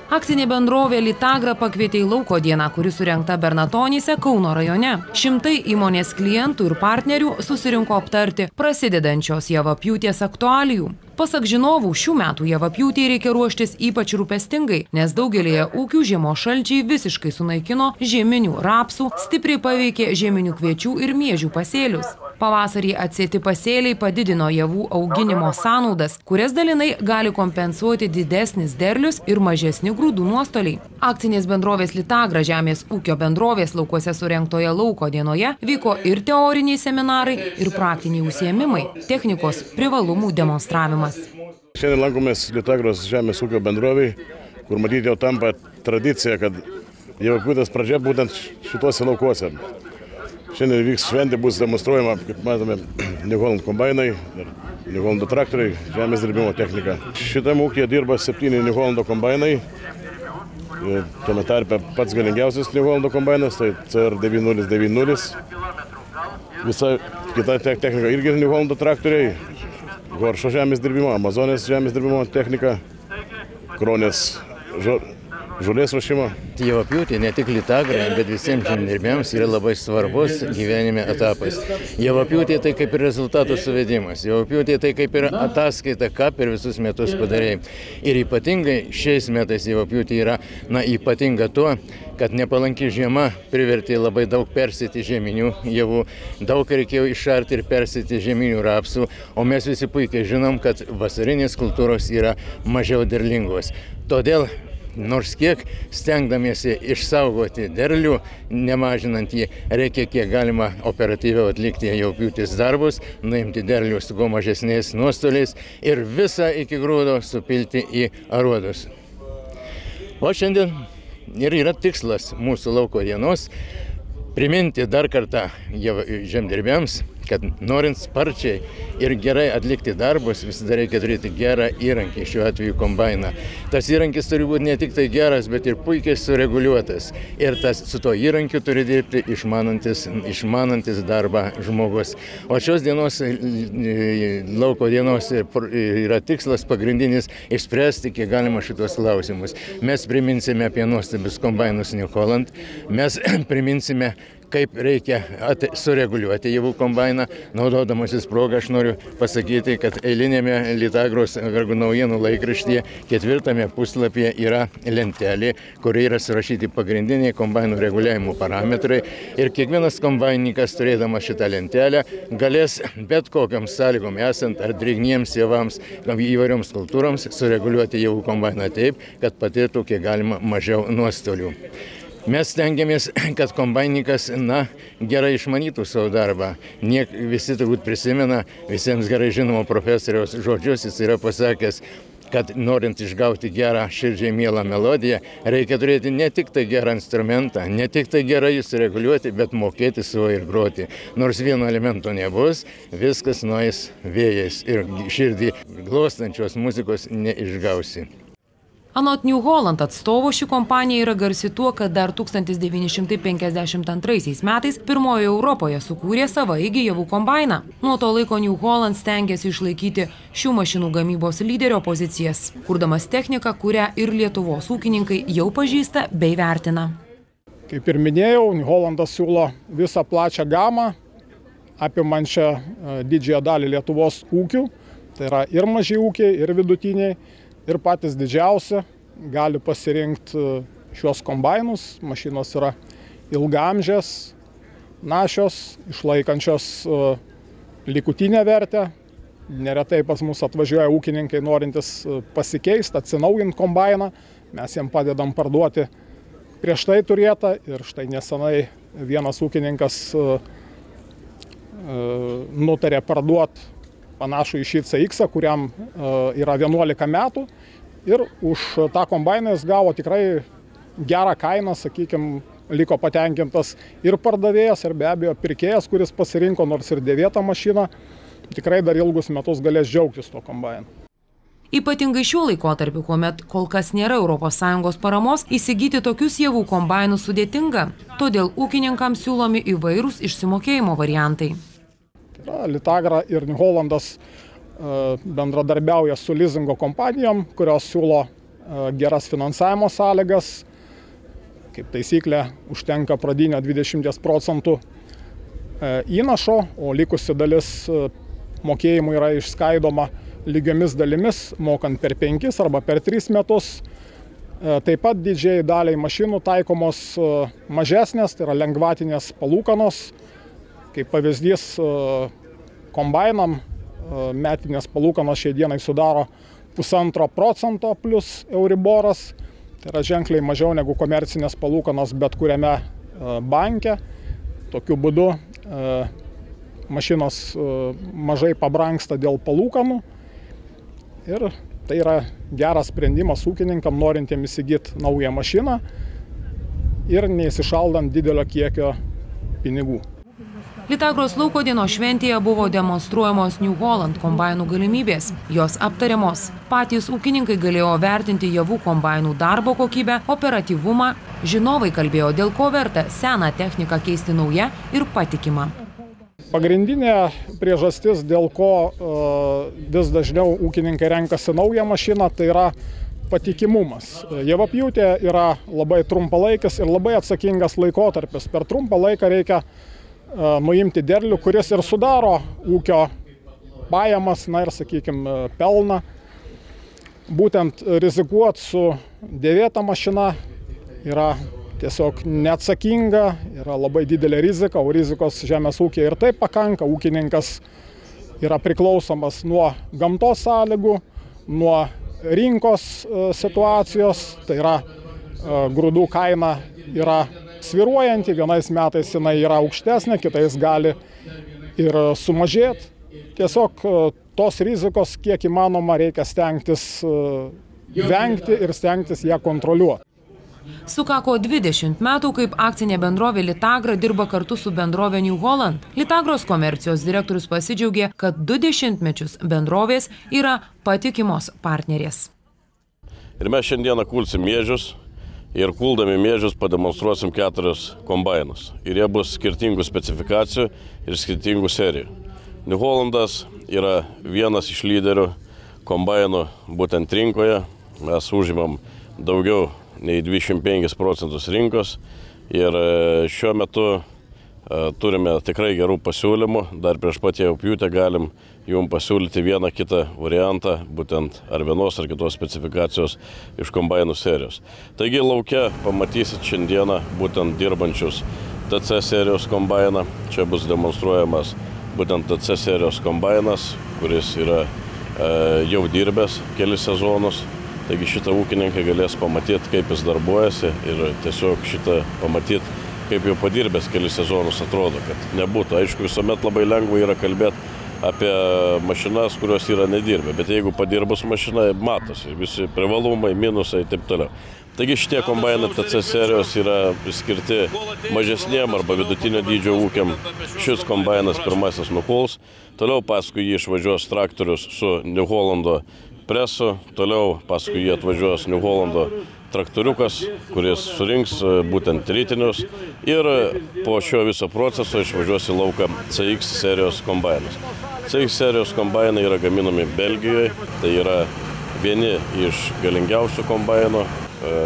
Akcinė bendrovė Litagra pakvietė į lauko dieną, kuri surengta Bernatonyse, Kauno rajone. Šimtai įmonės klientų ir partnerių susirinko aptarti prasidedančios javapjūtės aktualijų. Pasak žinovų, šių metų javapjūtei reikia ruoštis ypač rūpestingai, nes daugelėje ūkių žiemos šalčiai visiškai sunaikino žieminių rapsų, stipriai paveikė žieminių kviečių ir miežių pasėlius. Pavasarį atsėti pasėliai padidino javų auginimo sąnaudas, kurias dalinai gali kompensuoti didesnis derlius ir mažesni grūdų nuostoliai. Akcinės bendrovės Litagra žemės ūkio bendrovės laukuose surengtoje lauko dienoje vyko ir teoriniai seminarai, ir praktiniai užsiėmimai, technikos privalumų demonstravimas. Šiandien lankomės Litagros žemės ūkio bendrovėje, kur matyti jau tampa tradicija, kad javapjūtės pradžia būtent šituose laukuose. Šiandien vyks šventė, bus demonstruojama, kaip matome, New Holland kombainai, New Holland traktoriai, žemės dirbimo technika. Šitam ūkyje dirba 7 New Holland kombainai. Tuo tarpe pats galingiausias New Holland kombainas, tai CR9090. Visa kita technika irgi New Holland traktoriai, Goršo žemės dirbimo, Amazonės žemės dirbimo technika, Kronės žolės ruošimo. Javapjūtė ne tik Litagrai, bet visiems žemdirbiams yra labai svarbus gyvenime etapas. Javapjūtė tai kaip ir rezultatų suvedimas. Javapjūtė tai kaip ir ataskaita, ką per visus metus padarėjai. Ir ypatingai šiais metais javapjūtė yra ypatinga tuo, kad nepalanki žiema privertė labai daug persėti žieminių javų, daug reikėjo išarti ir persėti žieminių rapsų, o mes visi puikiai žinom, kad vasarinės kultūros yra mažiau derlingos. Todėl nors kiek stengdamiesi išsaugoti derlių, nemažinant jį, reikia kiek galima operatyviau atlikti javapjūtės darbus, nuimti derlių su kuo mažesniais nuostoliais ir visą iki grūdo supilti į aruodus. O šiandien ir yra tikslas mūsų lauko dienos priminti dar kartą žemdirbiams, kad norint sparčiai ir gerai atlikti darbus, visada reikia turėti gerą įrankį, šiuo atveju kombainą. Tas įrankis turi būti ne tik tai geras, bet ir puikiai sureguliuotas. Ir su to įrankiu turi dirbti išmanantis darbą žmogus. O šios dienos lauko dienos yra tikslas pagrindinis išspręsti kiek galima šitos klausimus. Mes priminsime apie nuostabius kombainus New Holland, mes priminsime, kaip reikia sureguliuoti javų kombainą. Naudodamasis progą aš noriu pasakyti, kad eilinėme Litagros vergų naujienų laikraštyje 4 puslapyje yra lentelė, kurioje yra surašyti pagrindiniai kombainų reguliavimo parametrai. Ir kiekvienas kombainininkas, turėdamas šitą lentelę, galės bet kokiam sąlygom esant ar drėgniems javams, įvairioms kultūroms sureguliuoti javų kombainą taip, kad patirtų kiek galima mažiau nuostolių. Mes stengiamės, kad kombainininkas gerai išmanytų savo darbą. Visi turbūt prisimena visiems gerai žinomo profesoriaus žodžius, jis yra pasakęs, kad norint išgauti gerą širdžiai mielą melodiją, reikia turėti ne tik tai gerą instrumentą, ne tik tai gerai jį sureguliuoti, bet mokėti su juo ir groti. Nors vieno elemento nebus, viskas nueis vėjais ir širdį glostančios muzikos neišgausi. Anot New Holland atstovo, ši kompanija yra garsi tuo, kad dar 1952 metais pirmoji Europoje sukūrė savaeigį javų kombainą. Nuo to laiko New Holland stengiasi išlaikyti šių mašinų gamybos lyderio pozicijas, kurdamas techniką, kurią ir Lietuvos ūkininkai jau pažįsta bei vertina. Kaip ir minėjau, New Hollandas siūlo visą plačią gamą, apimančią didžiąją dalį Lietuvos ūkių. Tai yra ir maži ūkiai, ir vidutiniai. Ir patys didžiausi gali pasirinkti šios kombainus. Mašinos yra ilgaamžės, našios, išlaikančios likutinę vertę. Neretai pas mus atvažiuoja ūkininkai norintis pasikeisti, atsinaujinti kombainą. Mes jiem padedam parduoti prieš tai turėtą. Ir štai nesenai vienas ūkininkas nutarė parduoti panašų į šį CX, kuriam yra 11 metų. Ir už tą kombainą jis gavo tikrai gerą kainą, sakykime, liko patenkintas ir pardavėjas, ir be abejo pirkėjas, kuris pasirinko nors ir dėvėtą mašiną, tikrai dar ilgus metus galės džiaugtis to kombainu. Ypatingai šiuo laikotarpiu, kuomet kol kas nėra ES paramos, įsigyti tokius javų kombainus sudėtinga. Todėl ūkininkams siūlomi įvairūs išsimokėjimo variantai. Litagra ir New Hollandas bendradarbiauja su lizingo kompanijom, kurios siūlo geras finansavimo sąlygas. Kaip taisyklė, užtenka pradinio 20% įnašo, o likusi dalis mokėjimų yra išskaidoma lygiomis dalimis, mokant per 5 arba per 3 metus. Taip pat didžiai daliai mašinų taikomos mažesnės, tai yra lengvatinės palūkanos. Kaip pavyzdys, kombainam metinės palūkanos šiai dienai sudaro 1,5% plus Euriboras. Tai yra ženkliai mažiau negu komercinės palūkanos bet kuriame banke. Tokiu būdu mašinos mažai pabrangsta dėl palūkanų. Ir tai yra geras sprendimas ūkininkam, norintiem įsigyti naują mašiną ir neįsišaldant didelio kiekio pinigų. Litagros lauko dienos šventėje buvo demonstruojamos New Holland kombainų galimybės. Jos aptariamos. Patys ūkininkai galėjo vertinti javų kombainų darbo kokybę, operatyvumą. Žinovai kalbėjo, dėl ko verta seną techniką keisti nauja ir patikimą. Pagrindinė priežastis, dėl ko vis dažniau ūkininkai renkasi naują mašiną, tai yra patikimumas. Javapjūtė yra labai trumpalaikis ir labai atsakingas laikotarpis. Per trumpą laiką reikia nuimti derlių, kuris ir sudaro ūkio pajamas, na ir, sakykime, pelną. Būtent rizikuoti su dėvėta mašina yra tiesiog neatsakinga, yra labai didelė rizika, o rizikos žemės ūkiai ir taip pakanka. Ūkininkas yra priklausomas nuo gamtos sąlygų, nuo rinkos situacijos, tai yra grūdų kaina yra svyruojanti, vienais metais jinai yra aukštesnė, kitais gali ir sumažėti. Tiesiog tos rizikos, kiek įmanoma, reikia stengtis vengti ir stengtis ją kontroliuoti. Sukako 20 metų, kaip akcinė bendrovė Litagra dirba kartu su bendrovė New Holland. Litagros komercijos direktorius pasidžiaugė, kad 20 mečius bendrovės yra patikimos partnerės. Ir mes šiandieną kulsim miežius. Ir kuldami miežius pademonstruosim 4 kombainus. Ir jie bus skirtingų specifikacijų ir skirtingų serijų. New Hollandas yra vienas iš lyderių kombainų būtent rinkoje. Mes užimam daugiau nei 25% rinkos. Ir šiuo metu turime tikrai gerų pasiūlymų. Dar prieš pat javapjūtę galim jums pasiūlyti vieną kitą variantą, būtent ar vienos ar kitos specifikacijos iš kombainų serijos. Taigi lauke pamatysit šiandieną būtent dirbančius TC serijos kombainą. Čia bus demonstruojamas būtent TC serijos kombainas, kuris yra jau dirbęs kelis sezonus. Taigi šitą ūkininkai galės pamatyti, kaip jis darbuojasi ir tiesiog šitą pamatyti, kaip jau padirbęs kelis sezonus atrodo, kad nebūtų. Aišku, visuomet labai lengva yra kalbėti apie mašinas, kurios yra nedirbę, bet jeigu padirbus mašina, matosi visi privalumai, minusai ir taip toliau. Taigi šitie kombainai TC serijos yra skirti mažesniem arba vidutinio dydžio ūkiam. Šis kombainas pirmasis nukuls, toliau paskui jį išvažiuos traktorius su New Hollando presu, toliau paskui jį atvažiuos New Hollando traktoriukas, kuris surinks būtent ritinius ir po šio viso proceso išvažiuos į lauką CX serijos kombainas. CX serijos kombainai yra gaminami Belgijoje, tai yra vieni iš galingiausių kombainų.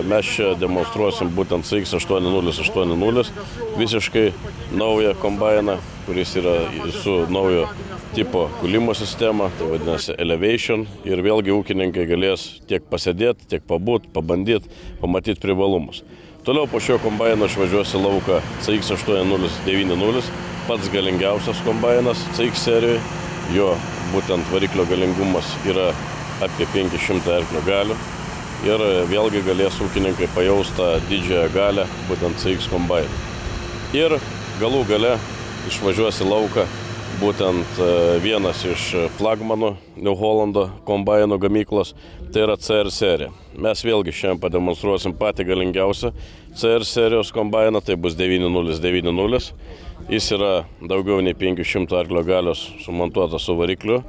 Mes čia demonstruosim būtent CX8080, visiškai naują kombainą, kuris yra su naujo tipo kulimo sistema, tai vadinasi Elevation, ir vėlgi ūkininkai galės tiek pasėdėti, tiek pabūt, pabandyti, pamatyti privalumus. Toliau po šio kombaino išvažiuos į lauką CX8090, pats galingiausias kombainas CX serijoje, jo būtent variklio galingumas yra apie 500 arklio galių ir vėlgi galės ūkininkai pajausti tą didžiąją galę būtent CX kombainą. Ir galų gale išvažiuos į lauką būtent vienas iš flagmanų New Hollando kombaino gamyklos, tai yra CR serija. Mes vėlgi šiandien pademonstruosim patį galingiausią CR serijos kombainą, tai bus 9090. Jis yra daugiau nei 500 arklio galios sumontuotas su varikliu.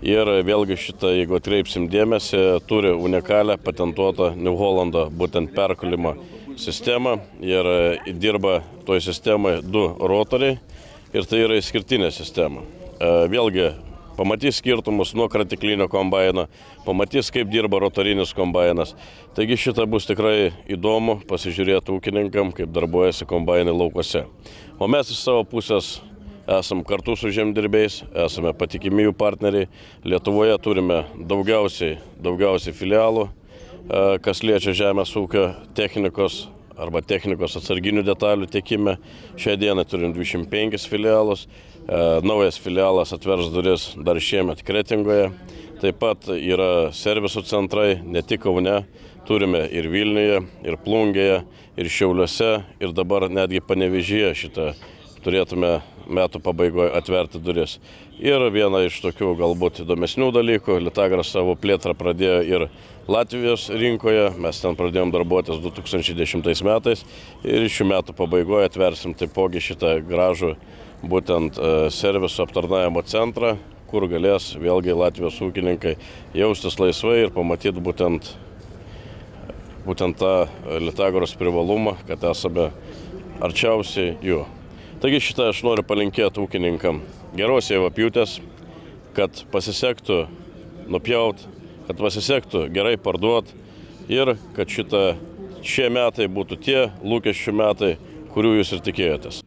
Ir vėlgi šitą, jeigu atkreipsim dėmesį, turi unikalią patentuotą New Hollando būtent perkalimo sistemą. Ir dirba toj sistemoje 2 rotoriai. Ir tai yra išskirtinė sistema. Vėlgi pamatys skirtumus nuo kratiklinio kombaino, pamatys, kaip dirba rotorinis kombainas. Taigi šitą bus tikrai įdomu pasižiūrėti ūkininkam, kaip darbuojasi kombainai laukuose. O mes iš savo pusės esam kartu su žemdirbiais, esame patikimi jų partneriai. Lietuvoje turime daugiausiai filialų, kas liečia žemės ūkio technikos arba technikos atsarginių detalių tiekime. Šią dieną turim 25 filialus. Naujas filialas atvers duris dar šiemet Kretingoje. Taip pat yra servisų centrai, ne tik Kaune. Turime ir Vilniuje, ir Plungėje, ir Šiauliuose, ir dabar netgi Panevėžyje šitą turėtume metų pabaigoje atverti duris. Ir viena iš tokių galbūt įdomesnių dalykų, Litagras savo plėtrą pradėjo ir Latvijos rinkoje, mes ten pradėjom darbuotis 2010 metais ir šių metų pabaigoje atversim taipogi šitą gražų būtent serviso aptarnavimo centrą, kur galės vėlgi Latvijos ūkininkai jaustis laisvai ir pamatyti būtent tą Litagros privalumą, kad esame arčiausiai jų. Taigi šitą aš noriu palinkėti ūkininkam geros javapjūtės, kad pasisektų nupjaut, kad pasisektų gerai parduot ir kad šie metai būtų tie lūkesčių metai, kurių jūs ir tikėjotės.